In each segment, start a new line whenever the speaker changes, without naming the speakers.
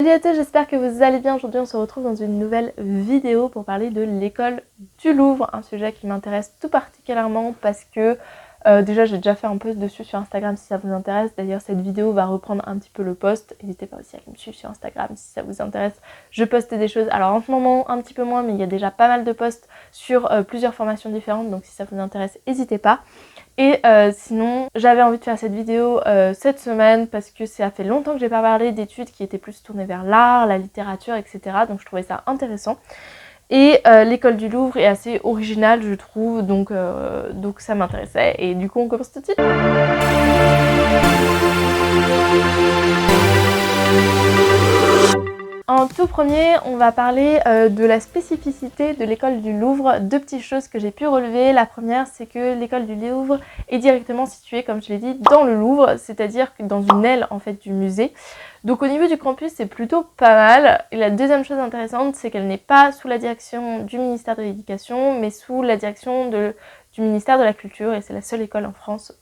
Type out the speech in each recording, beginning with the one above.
Salut à tous, j'espère que vous allez bien. Aujourd'hui on se retrouve dans une nouvelle vidéo pour parler de l'école du Louvre, un sujet qui m'intéresse tout particulièrement parce que déjà j'ai déjà fait un post dessus sur Instagram si ça vous intéresse. D'ailleurs cette vidéo va reprendre un petit peu le post, n'hésitez pas aussi à me suivre sur Instagram si ça vous intéresse. Je poste des choses, alors en ce moment un petit peu moins, mais il y a déjà pas mal de posts sur plusieurs formations différentes, donc si ça vous intéresse n'hésitez pas. Et sinon, j'avais envie de faire cette vidéo cette semaine parce que ça fait longtemps que j'ai pas parlé d'études qui étaient plus tournées vers l'art, la littérature, etc. Donc je trouvais ça intéressant. Et l'école du Louvre est assez originale, je trouve, donc ça m'intéressait. Et du coup, on commence tout de suite. En tout premier, on va parler de la spécificité de l'école du Louvre. Deux petites choses que j'ai pu relever. La première, c'est que l'école du Louvre est directement située, comme je l'ai dit, dans le Louvre, c'est-à-dire que dans une aile en fait du musée. Donc au niveau du campus, c'est plutôt pas mal. Et la deuxième chose intéressante, c'est qu'elle n'est pas sous la direction du ministère de l'Éducation, mais sous la direction du ministère de la Culture, et c'est la seule école en France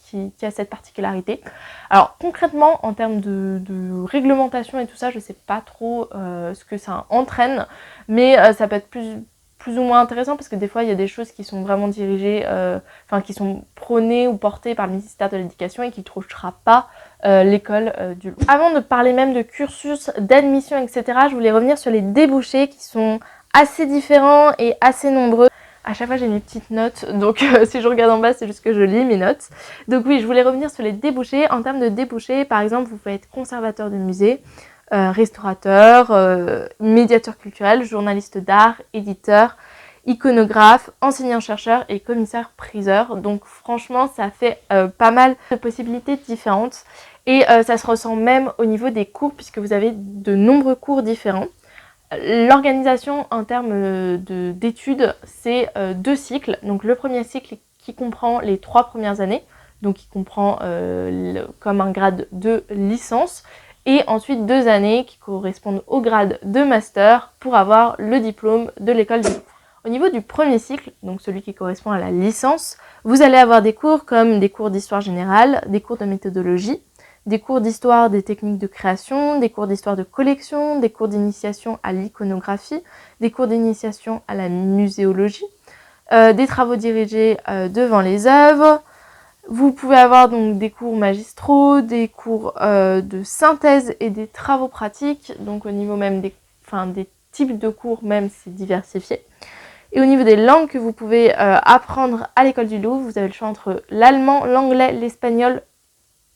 qui a cette particularité. Alors concrètement, en termes de réglementation et tout ça, je sais pas trop ce que ça entraîne, mais ça peut être plus ou moins intéressant parce que des fois il y a des choses qui sont vraiment dirigées, qui sont prônées ou portées par le ministère de l'Éducation et qui ne touchera pas l'école du Louvre. Avant de parler même de cursus, d'admission, etc., je voulais revenir sur les débouchés qui sont assez différents et assez nombreux. À chaque fois j'ai mes petites notes, donc si je regarde en bas c'est juste que je lis mes notes. Donc oui, je voulais revenir sur les débouchés. En termes de débouchés, par exemple, vous pouvez être conservateur de musée, restaurateur, médiateur culturel, journaliste d'art, éditeur, iconographe, enseignant-chercheur et commissaire-priseur. Donc franchement, ça fait pas mal de possibilités différentes. Et ça se ressent même au niveau des cours puisque vous avez de nombreux cours différents. L'organisation en termes d'études, c'est 2 cycles. Donc le premier cycle qui comprend les 3 premières années, donc qui comprend comme un grade de licence, et ensuite 2 années qui correspondent au grade de master pour avoir le diplôme de l'école du Louvre. Au niveau du premier cycle, donc celui qui correspond à la licence, vous allez avoir des cours comme des cours d'histoire générale, des cours de méthodologie, des cours d'histoire des techniques de création, des cours d'histoire de collection, des cours d'initiation à l'iconographie, des cours d'initiation à la muséologie, des travaux dirigés devant les œuvres. Vous pouvez avoir donc des cours magistraux, des cours de synthèse et des travaux pratiques. Donc au niveau même des types de cours, même c'est diversifié. Et au niveau des langues que vous pouvez apprendre à l'école du Louvre, vous avez le choix entre l'allemand, l'anglais, l'espagnol,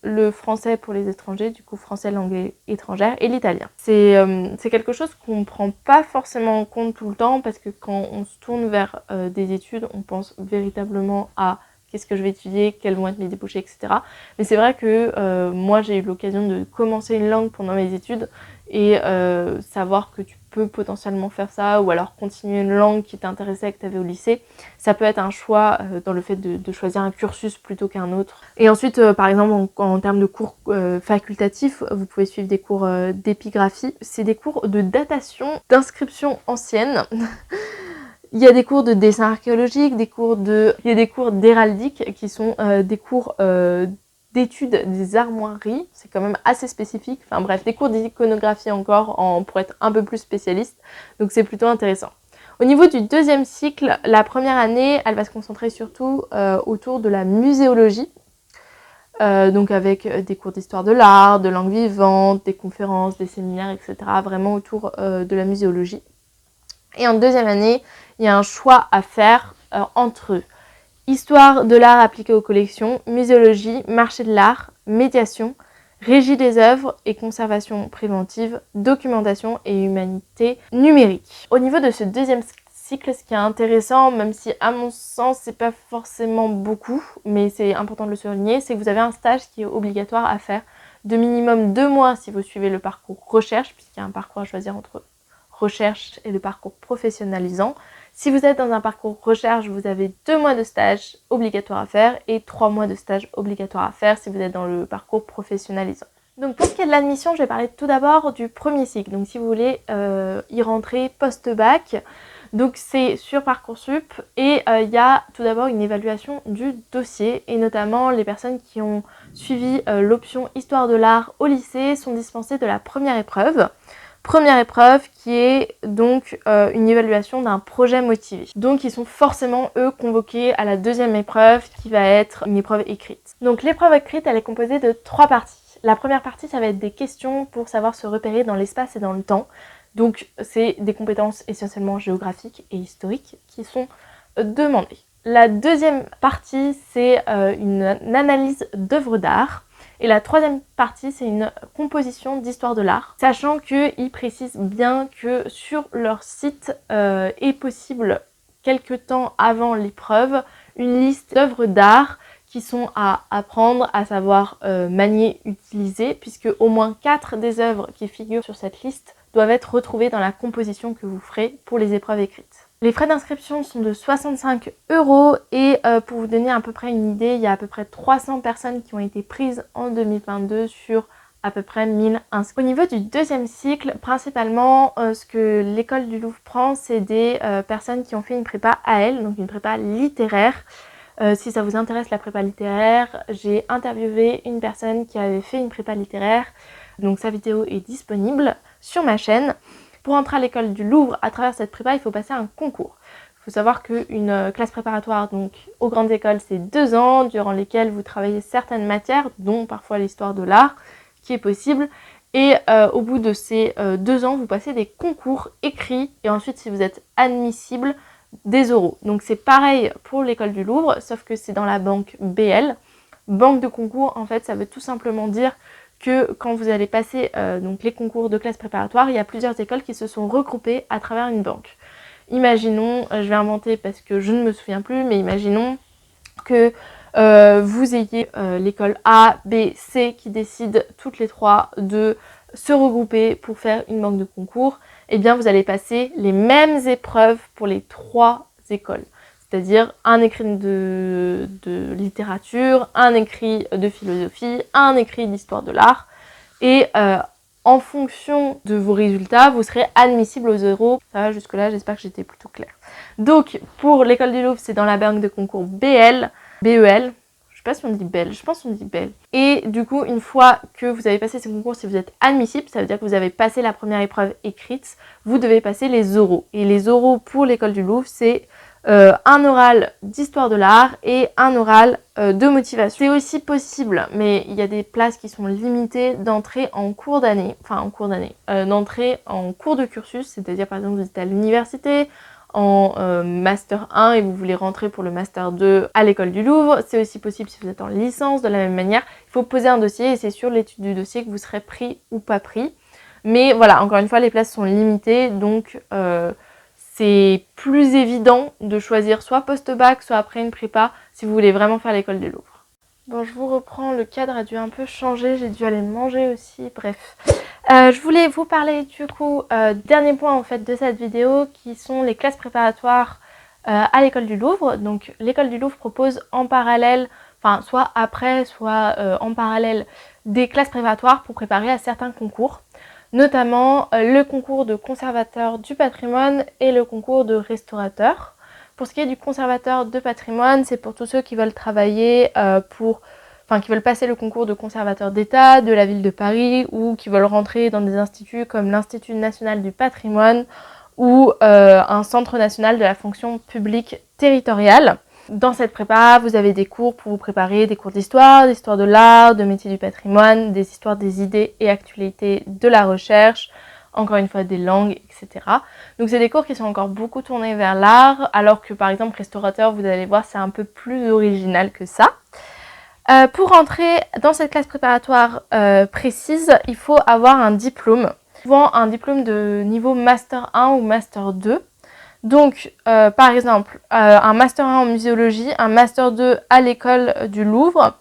le français pour les étrangers, du coup français langue étrangère, et l'italien. C'est quelque chose qu'on ne prend pas forcément en compte tout le temps parce que quand on se tourne vers des études, on pense véritablement à qu'est-ce que je vais étudier, quels vont être mes débouchés, etc. Mais c'est vrai que moi j'ai eu l'occasion de commencer une langue pendant mes études et savoir que tu peux potentiellement faire ça ou alors continuer une langue qui t'intéressait et que tu avais au lycée, ça peut être un choix dans le fait de choisir un cursus plutôt qu'un autre. Et ensuite, par exemple, en termes de cours facultatifs, vous pouvez suivre des cours d'épigraphie. C'est des cours de datation, d'inscription ancienne. Il y a des cours de dessin archéologique, il y a des cours d'héraldique qui sont des cours d'études des armoiries, c'est quand même assez spécifique. Enfin bref, des cours d'iconographie encore pour être un peu plus spécialiste, donc c'est plutôt intéressant. Au niveau du deuxième cycle, la première année, elle va se concentrer surtout autour de la muséologie, donc avec des cours d'histoire de l'art, de langue vivante, des conférences, des séminaires, etc. Vraiment autour de la muséologie. Et en deuxième année, il y a un choix à faire entre histoire de l'art appliquée aux collections, muséologie, marché de l'art, médiation, régie des œuvres et conservation préventive, documentation et humanité numérique. Au niveau de ce deuxième cycle, ce qui est intéressant, même si à mon sens c'est pas forcément beaucoup, mais c'est important de le souligner, c'est que vous avez un stage qui est obligatoire à faire de minimum 2 mois si vous suivez le parcours recherche, puisqu'il y a un parcours à choisir entre recherche et le parcours professionnalisant. Si vous êtes dans un parcours recherche, vous avez 2 mois de stage obligatoire à faire et 3 mois de stage obligatoire à faire si vous êtes dans le parcours professionnalisant. Donc pour ce qui est de l'admission, je vais parler tout d'abord du premier cycle. Donc si vous voulez y rentrer post-bac, Donc c'est sur Parcoursup et il y a tout d'abord une évaluation du dossier et notamment les personnes qui ont suivi l'option Histoire de l'art au lycée sont dispensées de la première épreuve. Première épreuve qui est donc une évaluation d'un projet motivé. Donc ils sont forcément eux convoqués à la deuxième épreuve qui va être une épreuve écrite. Donc l'épreuve écrite elle est composée de 3 parties. La première partie ça va être des questions pour savoir se repérer dans l'espace et dans le temps. Donc c'est des compétences essentiellement géographiques et historiques qui sont demandées. La deuxième partie c'est une analyse d'œuvres d'art. Et la troisième partie, c'est une composition d'histoire de l'art, sachant qu'ils précisent bien que sur leur site est possible, quelques temps avant l'épreuve, une liste d'œuvres d'art qui sont à apprendre, à savoir manier, utiliser, puisque au moins 4 des œuvres qui figurent sur cette liste doivent être retrouvées dans la composition que vous ferez pour les épreuves écrites. Les frais d'inscription sont de 65 € et pour vous donner à peu près une idée, il y a à peu près 300 personnes qui ont été prises en 2022 sur à peu près 1000 inscrits. Au niveau du deuxième cycle, principalement ce que l'école du Louvre prend, c'est des personnes qui ont fait une prépa AL, donc une prépa littéraire. Si ça vous intéresse la prépa littéraire, j'ai interviewé une personne qui avait fait une prépa littéraire, donc sa vidéo est disponible sur ma chaîne. Pour entrer à l'école du Louvre, à travers cette prépa, il faut passer un concours. Il faut savoir qu'une classe préparatoire donc aux grandes écoles, c'est 2 ans, durant lesquels vous travaillez certaines matières, dont parfois l'histoire de l'art, qui est possible. Et au bout de ces 2 ans, vous passez des concours écrits, et ensuite, si vous êtes admissible, des oraux. Donc c'est pareil pour l'école du Louvre, sauf que c'est dans la banque BL. Banque de concours, en fait, ça veut tout simplement dire que quand vous allez passer donc les concours de classe préparatoire, il y a plusieurs écoles qui se sont regroupées à travers une banque. Imaginons, je vais inventer parce que je ne me souviens plus, mais imaginons que vous ayez l'école A, B, C qui décident toutes les 3 de se regrouper pour faire une banque de concours. Eh bien vous allez passer les mêmes épreuves pour les 3 écoles. C'est-à-dire un écrit de littérature, un écrit de philosophie, un écrit d'histoire de l'art. Et en fonction de vos résultats, vous serez admissible aux oraux. Ça va jusque-là, j'espère que j'étais plutôt claire. Donc pour l'école du Louvre, c'est dans la banque de concours BL, BEL. Je sais pas si on dit BEL, je pense qu'on dit BEL. Et du coup, une fois que vous avez passé ces concours, si vous êtes admissible, ça veut dire que vous avez passé la première épreuve écrite, vous devez passer les oraux. Et les oraux pour l'école du Louvre, c'est un oral d'histoire de l'art et un oral de motivation. C'est aussi possible, mais il y a des places qui sont limitées d'entrer en cours d'année, d'entrer en cours de cursus, c'est-à-dire par exemple vous êtes à l'université, en Master 1 et vous voulez rentrer pour le Master 2 à l'école du Louvre. C'est aussi possible si vous êtes en licence, de la même manière. Il faut poser un dossier et c'est sur l'étude du dossier que vous serez pris ou pas pris. Mais voilà, encore une fois, les places sont limitées, donc c'est plus évident de choisir soit post-bac, soit après une prépa, si vous voulez vraiment faire l'école du Louvre. Bon, je vous reprends, le cadre a dû un peu changer, j'ai dû aller manger aussi, bref. Je voulais vous parler du coup, dernier point en fait de cette vidéo, qui sont les classes préparatoires à l'école du Louvre. Donc l'école du Louvre propose en parallèle, enfin soit après, soit en parallèle, des classes préparatoires pour préparer à certains concours. Notamment le concours de conservateur du patrimoine et le concours de restaurateur. Pour ce qui est du conservateur de patrimoine, c'est pour tous ceux qui veulent travailler qui veulent passer le concours de conservateur d'État de la ville de Paris ou qui veulent rentrer dans des instituts comme l'Institut national du patrimoine ou un centre national de la fonction publique territoriale. Dans cette prépa, vous avez des cours pour vous préparer, des cours d'histoire de l'art, de métier du patrimoine, des histoires des idées et actualités de la recherche, encore une fois des langues, etc. Donc c'est des cours qui sont encore beaucoup tournés vers l'art, alors que par exemple restaurateur, vous allez voir, c'est un peu plus original que ça. Pour rentrer dans cette classe préparatoire précise, il faut avoir un diplôme, souvent un diplôme de niveau Master 1 ou Master 2. Donc, par exemple, un Master 1 en muséologie, un Master 2 à l'école du Louvre,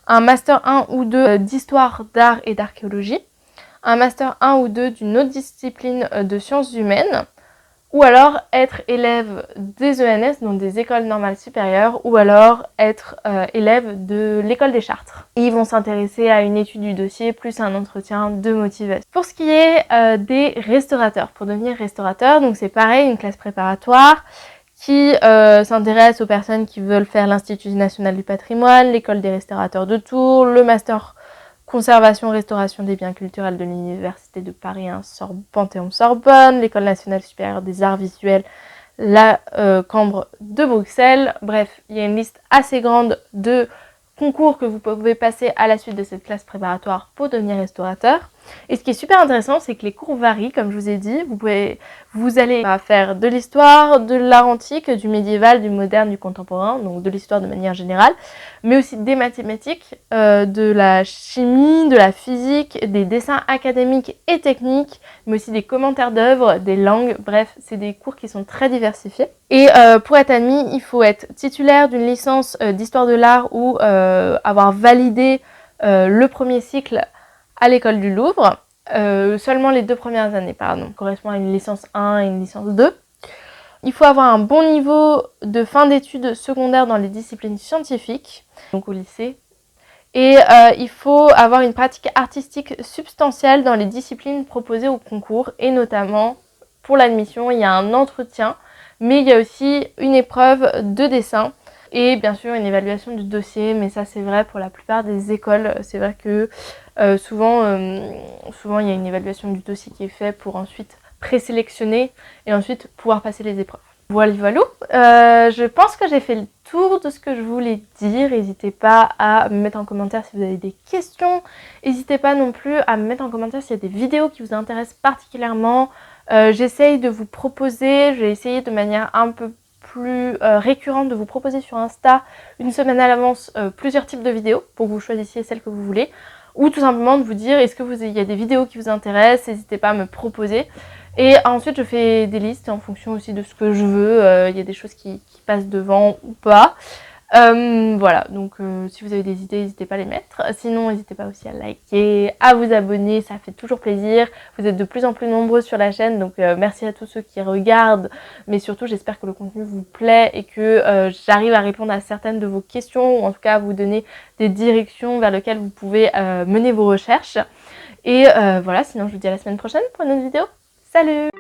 un Master 1 ou 2 d'histoire d'art et d'archéologie, un Master 1 ou 2 d'une autre discipline de sciences humaines, ou alors être élève des ENS, donc des écoles normales supérieures, ou alors être élève de l'école des Chartres. Et ils vont s'intéresser à une étude du dossier plus un entretien de motivation. Pour ce qui est des restaurateurs, pour devenir restaurateur, donc c'est pareil, une classe préparatoire qui s'intéresse aux personnes qui veulent faire l'Institut national du patrimoine, l'école des restaurateurs de Tours, le master conservation restauration des biens culturels de l'Université de Paris 1 Panthéon-Sorbonne, l'École nationale supérieure des arts visuels, la Cambre de Bruxelles. Bref, il y a une liste assez grande de concours que vous pouvez passer à la suite de cette classe préparatoire pour devenir restaurateur. Et ce qui est super intéressant, c'est que les cours varient, comme je vous ai dit. Vous allez faire de l'histoire, de l'art antique, du médiéval, du moderne, du contemporain, donc de l'histoire de manière générale, mais aussi des mathématiques, de la chimie, de la physique, des dessins académiques et techniques, mais aussi des commentaires d'œuvres, des langues. Bref, c'est des cours qui sont très diversifiés. Et pour être admis, il faut être titulaire d'une licence d'histoire de l'art ou avoir validé le premier cycle à l'école du Louvre. Seulement les 2 premières années, pardon, correspond à une licence 1 et une licence 2. Il faut avoir un bon niveau de fin d'études secondaires dans les disciplines scientifiques, donc au lycée. Et il faut avoir une pratique artistique substantielle dans les disciplines proposées au concours, et notamment pour l'admission, il y a un entretien, mais il y a aussi une épreuve de dessin et bien sûr une évaluation du dossier, mais ça c'est vrai pour la plupart des écoles. C'est vrai que souvent il y a une évaluation du dossier qui est faite pour ensuite présélectionner et ensuite pouvoir passer les épreuves. Voilà, je pense que j'ai fait le tour de ce que je voulais dire. N'hésitez pas à me mettre en commentaire si vous avez des questions. N'hésitez pas non plus à me mettre en commentaire s'il y a des vidéos qui vous intéressent particulièrement. J'essaye de vous proposer, je vais essayer de manière un peu plus récurrente de vous proposer sur Insta une semaine à l'avance plusieurs types de vidéos pour que vous choisissiez celle que vous voulez. Ou tout simplement de vous dire est-ce que il y a des vidéos qui vous intéressent, n'hésitez pas à me proposer. Et ensuite je fais des listes en fonction aussi de ce que je veux, il y a des choses qui passent devant ou pas. Voilà, donc si vous avez des idées, n'hésitez pas à les mettre. Sinon, n'hésitez pas aussi à liker, à vous abonner, ça fait toujours plaisir. Vous êtes de plus en plus nombreux sur la chaîne, donc merci à tous ceux qui regardent. Mais surtout, j'espère que le contenu vous plaît et que j'arrive à répondre à certaines de vos questions, ou en tout cas à vous donner des directions vers lesquelles vous pouvez mener vos recherches. Et voilà, sinon je vous dis à la semaine prochaine pour une autre vidéo. Salut!